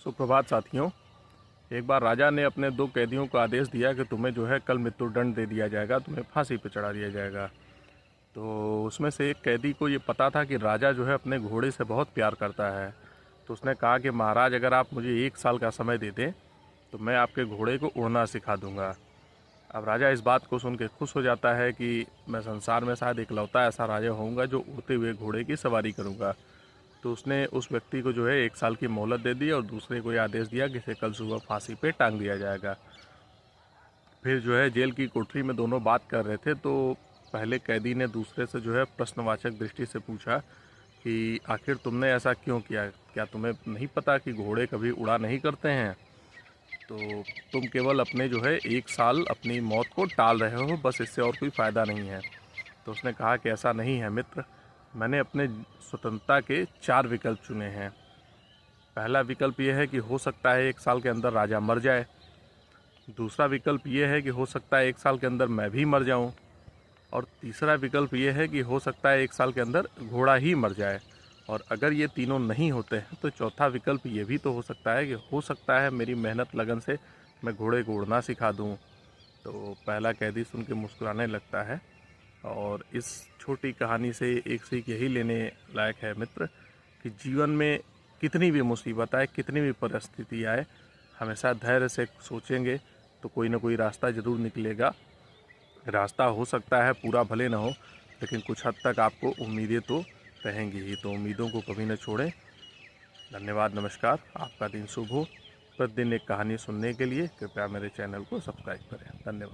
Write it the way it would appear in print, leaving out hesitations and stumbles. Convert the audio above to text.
सुप्रभात साथियों। एक बार राजा ने अपने दो कैदियों को आदेश दिया कि तुम्हें जो है कल मृत्युदंड दे दिया जाएगा, तुम्हें फांसी पर चढ़ा दिया जाएगा। तो उसमें से एक कैदी को ये पता था कि राजा जो है अपने घोड़े से बहुत प्यार करता है। तो उसने कहा कि महाराज, अगर आप मुझे 1 साल का समय दे दें तो मैं आपके घोड़े को उड़ना सिखा दूंगा। अब राजा इस बात को सुन के खुश हो जाता है कि मैं संसार में शायद इकलौता ऐसा राजा होऊंगा जो उड़ते हुए घोड़े की सवारी करूंगा। तो उसने उस व्यक्ति को जो है 1 साल की मोहलत दे दी और दूसरे को ये आदेश दिया कि इसे कल सुबह फांसी पे टांग दिया जाएगा। फिर जो है जेल की कोठरी में दोनों बात कर रहे थे, तो पहले कैदी ने दूसरे से जो है प्रश्नवाचक दृष्टि से पूछा कि आखिर तुमने ऐसा क्यों किया? क्या तुम्हें नहीं पता कि घोड़े कभी उड़ा नहीं करते हैं? तो तुम केवल अपने जो है 1 साल अपनी मौत को टाल रहे हो, बस इससे और कोई फ़ायदा नहीं है। तो उसने कहा कि ऐसा नहीं है मित्र, मैंने अपने स्वतंत्रता के 4 विकल्प चुने हैं। पहला विकल्प ये है कि हो सकता है 1 साल के अंदर राजा मर जाए। दूसरा विकल्प ये है कि हो सकता है 1 साल के अंदर मैं भी मर जाऊं। और तीसरा विकल्प ये है कि हो सकता है 1 साल के अंदर घोड़ा ही मर जाए। और अगर ये तीनों नहीं होते हैं तो चौथा विकल्प ये भी तो हो सकता है कि हो सकता है मेरी मेहनत लगन से मैं घोड़े को उड़ना सिखा दूँ। तो पहला कैदी सुन के मुस्कुराने लगता है। और इस छोटी कहानी से एक सीख यही लेने लायक है मित्र कि जीवन में कितनी भी मुसीबत आए, कितनी भी परिस्थिति आए, हमेशा धैर्य से सोचेंगे तो कोई ना कोई रास्ता ज़रूर निकलेगा। रास्ता हो सकता है पूरा भले ना हो, लेकिन कुछ हद तक आपको उम्मीदें तो रहेंगी ही। तो उम्मीदों को कभी ना छोड़ें। धन्यवाद, नमस्कार, आपका दिन शुभ हो। प्रतिदिन एक कहानी सुनने के लिए कृपया मेरे चैनल को सब्सक्राइब करें। धन्यवाद।